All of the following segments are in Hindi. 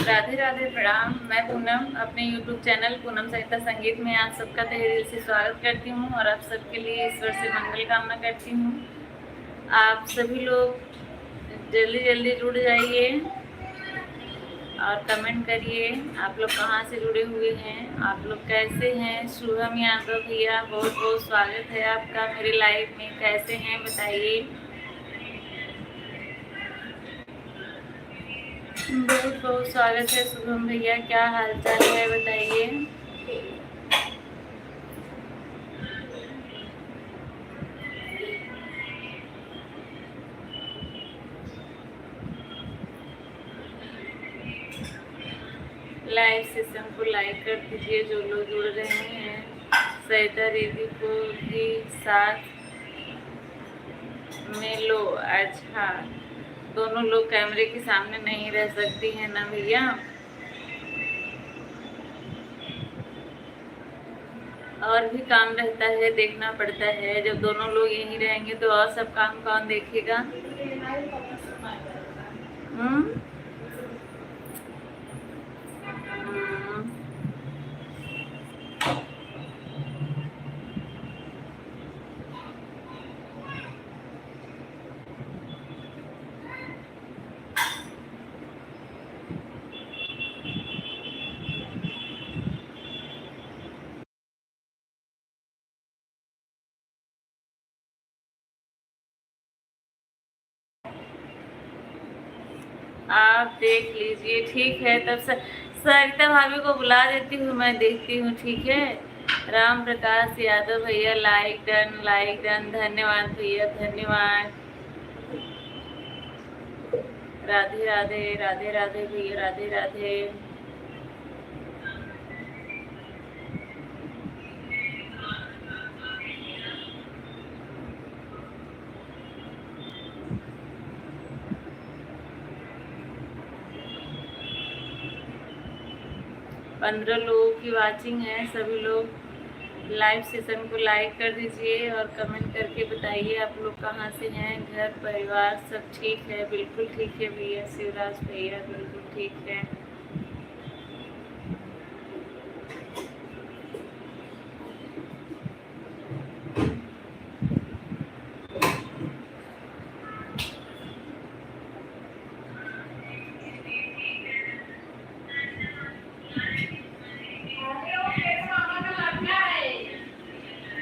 राधे राधे, प्रणाम। मैं पूनम अपने YouTube चैनल पूनम सहिता संगीत में आप सबका तहे दिल से स्वागत करती हूँ और आप सबके लिए ईश्वर से मंगल कामना करती हूँ। आप सभी लोग जल्दी जल्दी जुड़ जाइए और कमेंट करिए आप लोग कहाँ से जुड़े हुए हैं, आप लोग कैसे हैं। शुभम यादव भैया, बहुत बहुत स्वागत है आपका मेरे लाइव में। कैसे हैं बताइए। बहुत बहुत स्वागत है शुभम भैया, क्या हाल चाल है बताइए। लाइव सेशन को लाइक कर दीजिए जो लोग जुड़ रहे हैं। सरिता दीदी को भी साथ में लो। अच्छा, दोनों लोग कैमरे के सामने नहीं रह सकती हैं ना भैया। और भी काम रहता है, देखना पड़ता है। जब दोनों लोग यहीं रहेंगे तो और सब काम कौन देखेगा। हम्म। आप देख लीजिए, ठीक है। तब सरिता भाभी को बुला देती हूँ, मैं देखती हूँ, ठीक है। राम प्रकाश यादव भैया, लाइक डन, लाइक डन। धन्यवाद भैया, धन्यवाद। राधे राधे, राधे राधे भैया, राधे राधे। पंद्रह लोगों की वाचिंग है। सभी लोग लाइव सेशन को लाइक कर दीजिए और कमेंट करके बताइए आप लोग कहाँ से हैं। घर परिवार सब ठीक है? बिल्कुल ठीक है भैया। शिवराज भैया बिल्कुल ठीक है।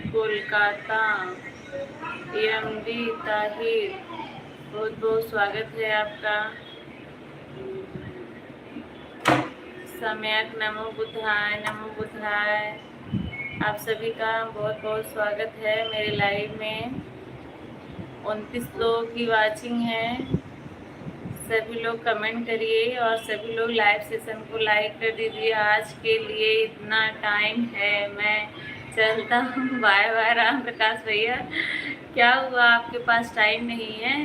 कोलकाता एमडी ताहिर, बहुत बहुत स्वागत है आपका। सम्यक नमो बुद्धाय, नमो बुद्धाय। आप सभी का बहुत बहुत स्वागत है मेरे लाइव में। 29 लोगों की वाचिंग है। सभी लोग कमेंट करिए और सभी लोग लाइव सेशन को लाइक कर दीजिए। आज के लिए इतना टाइम है, मैं चलता हूँ। बाय बाय राम प्रकाश भैया। क्या हुआ, आपके पास टाइम नहीं है?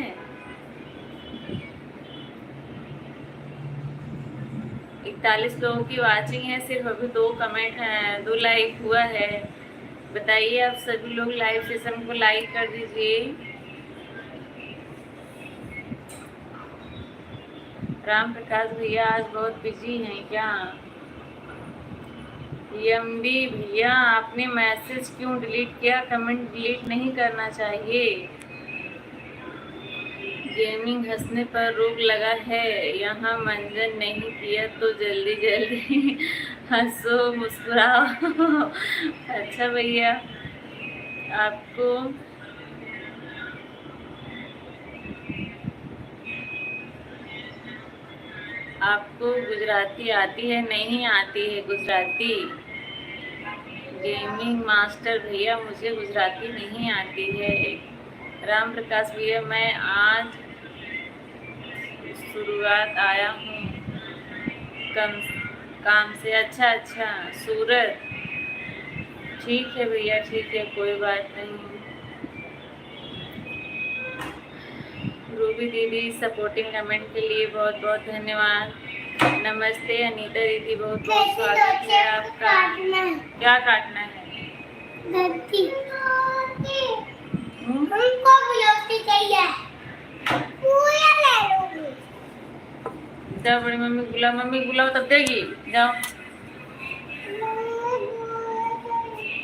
इकतालीस लोगों की वाचिंग है, सिर्फ अभी 2 कमेंट हैं, 2 लाइक हुआ है। बताइए आप सभी लोग लाइव सेशन को लाइक कर दीजिए। राम प्रकाश भैया आज बहुत बिजी हैं क्या? एमडी भैया, आपने मैसेज क्यों डिलीट किया? कमेंट डिलीट नहीं करना चाहिए। गेमिंग हंसने पर रोक लगा है, यहाँ मंजन नहीं किया तो जल्दी जल्दी हंसो मुस्कुराओ। अच्छा भैया, आपको आपको गुजराती आती है? नहीं आती है गुजराती। गेमिंग मास्टर भैया, मुझे गुजराती नहीं आती है। राम प्रकाश भैया, मैं आज शुरुआत आया हूँ काम से। अच्छा अच्छा, सूरत। ठीक है भैया, ठीक है, कोई बात नहीं। रूबी दीदी सपोर्टिंग कमेंट के लिए बहुत बहुत धन्यवाद। नमस्ते अनीता दीदी, बहुत बहुत स्वागत है आपका। क्या काटना है? जाओ बड़ी मम्मी को बुलाओ तब देगी। जाओ।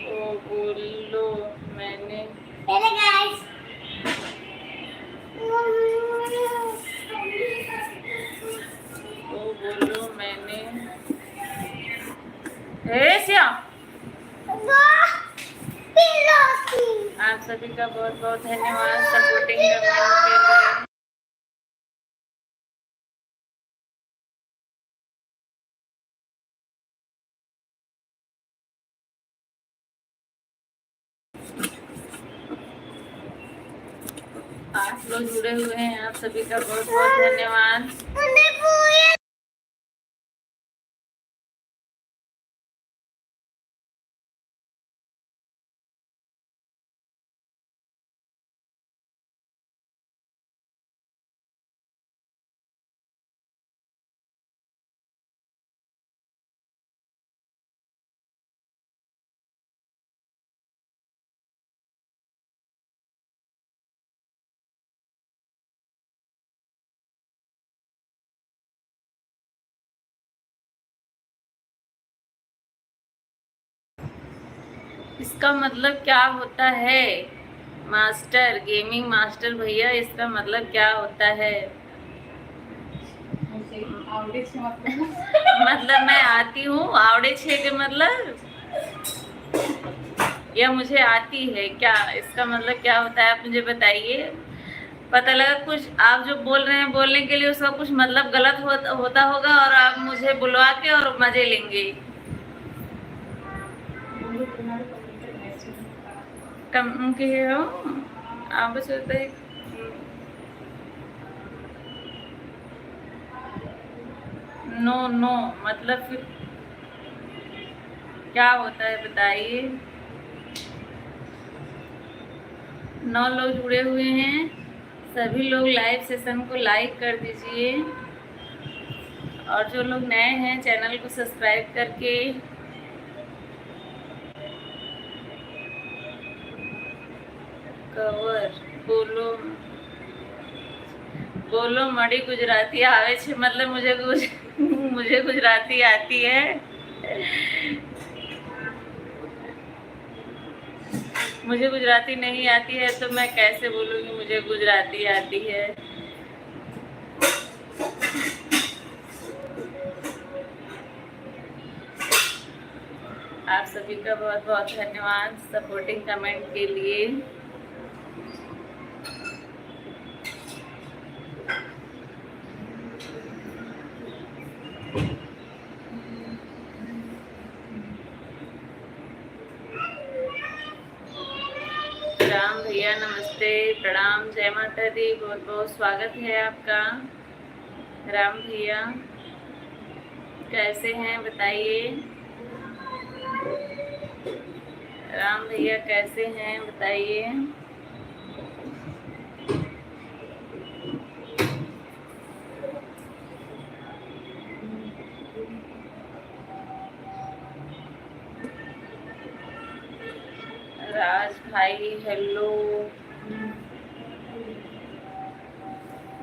ओ बोलो मैंने ओ बोलो मैंने श्याम। आप सभी का बहुत बहुत धन्यवाद सपोर्टिंग कमेंट के लिए। आप लोग जुड़े हुए हैं, आप सभी का बहुत बहुत धन्यवाद। इसका मतलब क्या होता है मास्टर, गेमिंग मास्टर भैया, इसका मतलब क्या होता है? मतलब मैं आती हूँ, आवड़े छे के मतलब, या मुझे आती है क्या? इसका मतलब क्या होता है आप मुझे बताइए। पता लगा कुछ आप जो बोल रहे हैं बोलने के लिए उसका कुछ मतलब गलत होता होगा और आप मुझे बुलवा के और मजे लेंगे। कम के हो आप सोचते नो नो मतलब फिर क्या होता है बताइए। 9 लोग जुड़े हुए हैं, सभी लोग लाइव सेशन को लाइक कर दीजिए और जो लोग नए हैं चैनल को सब्सक्राइब करके कवर बोलो बोलो मड़ी गुजराती आवे छे मतलब मुझे गुजराती आती है। मुझे गुजराती नहीं आती है तो मैं कैसे बोलूँगी मुझे गुजराती आती है। आप सभी का बहुत बहुत धन्यवाद सपोर्टिंग कमेंट के लिए। राम भैया नमस्ते, प्रणाम, जय माता दी, बहुत बहुत स्वागत है आपका। राम भैया कैसे हैं बताइए। राम भैया कैसे हैं बताइए। राज भाई हेलो।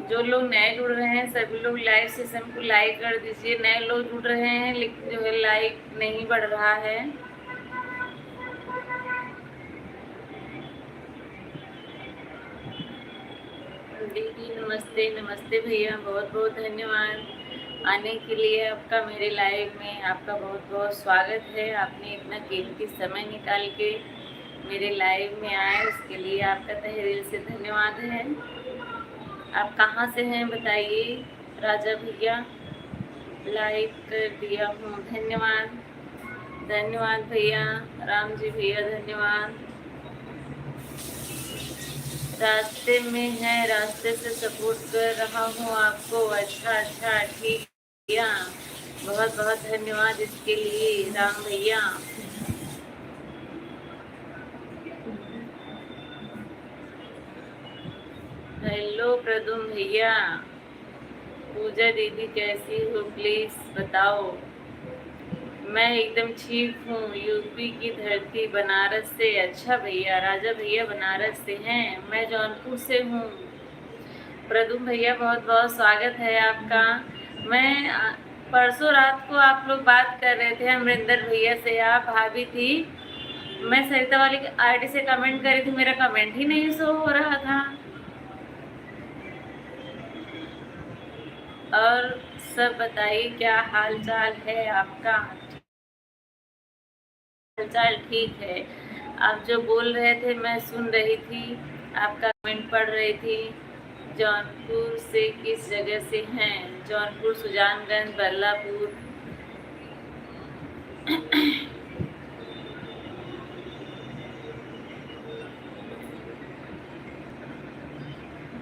जो लोग नए जुड़ रहे हैं सभी लोग लाइव सेशन को लाइक कर दीजिए। नए लोग जुड़ रहे हैं लेकिन जो है लाइक नहीं बढ़ रहा है। दीदी नमस्ते, नमस्ते भैया, बहुत बहुत धन्यवाद आने के लिए आपका मेरे लाइव में। आपका बहुत बहुत स्वागत है। आपने इतना कीमती समय निकाल के मेरे लाइव में आए उसके लिए आपका तहे दिल से धन्यवाद है। आप कहाँ से हैं बताइए। राजा भैया लाइक कर दिया हूँ, धन्यवाद धन्यवाद भैया। राम जी भैया धन्यवाद। रास्ते में है, रास्ते से सपोर्ट कर रहा हूँ आपको। अच्छा अच्छा ठीक भैया, बहुत बहुत धन्यवाद इसके लिए राम भैया। हेलो प्रदुम भैया। पूजा दीदी कैसी हो प्लीज बताओ। मैं एकदम ठीक हूँ, यूपी की धरती बनारस से। अच्छा भैया, राजा भैया बनारस से हैं, मैं जौनपुर से हूँ। प्रदुम भैया बहुत बहुत स्वागत है आपका। मैं परसों रात को आप लोग बात कर रहे थे अमरिंदर भैया से, आप भाभी थी, मैं सरिता वाली आईडी से कमेंट करी थी, मेरा कमेंट ही नहीं शो हो रहा था। और सब बताइए क्या हाल चाल है आपका? हाल चाल ठीक है। आप जो बोल रहे थे मैं सुन रही थी, आपका कमेंट पढ़ रही थी। जौनपुर से किस जगह से हैं? जौनपुर, सुजानगंज, बल्लापुर।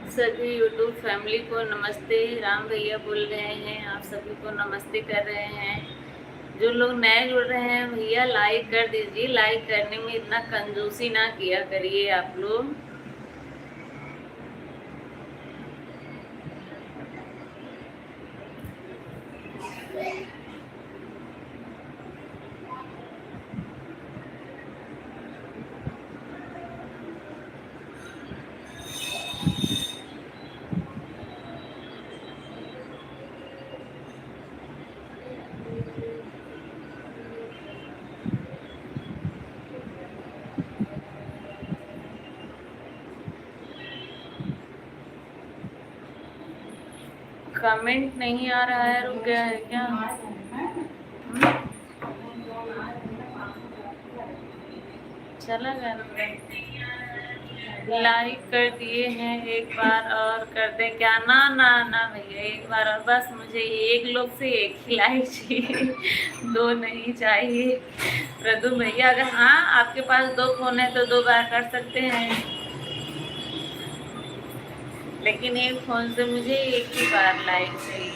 सभी यूट्यूब फैमिली को नमस्ते। राम भैया बोल रहे हैं, आप सभी को नमस्ते कर रहे हैं। जो लोग नए जुड़ रहे हैं भैया लाइक कर दीजिए। लाइक करने में इतना कंजूसी ना किया करिए आप लोग। कमेंट नहीं आ रहा है, रुक गया है क्या? चला गया। लाइक कर दिए हैं, एक बार और कर दें क्या? ना ना ना भैया, एक बार और बस। मुझे एक लोग से एक ही लाइक चाहिए, दो नहीं चाहिए। प्रदु भैया अगर हाँ आपके पास 2 फोन है तो 2 बार कर सकते हैं, लेकिन एक फोन से मुझे एक ही बार लाइक चाहिए।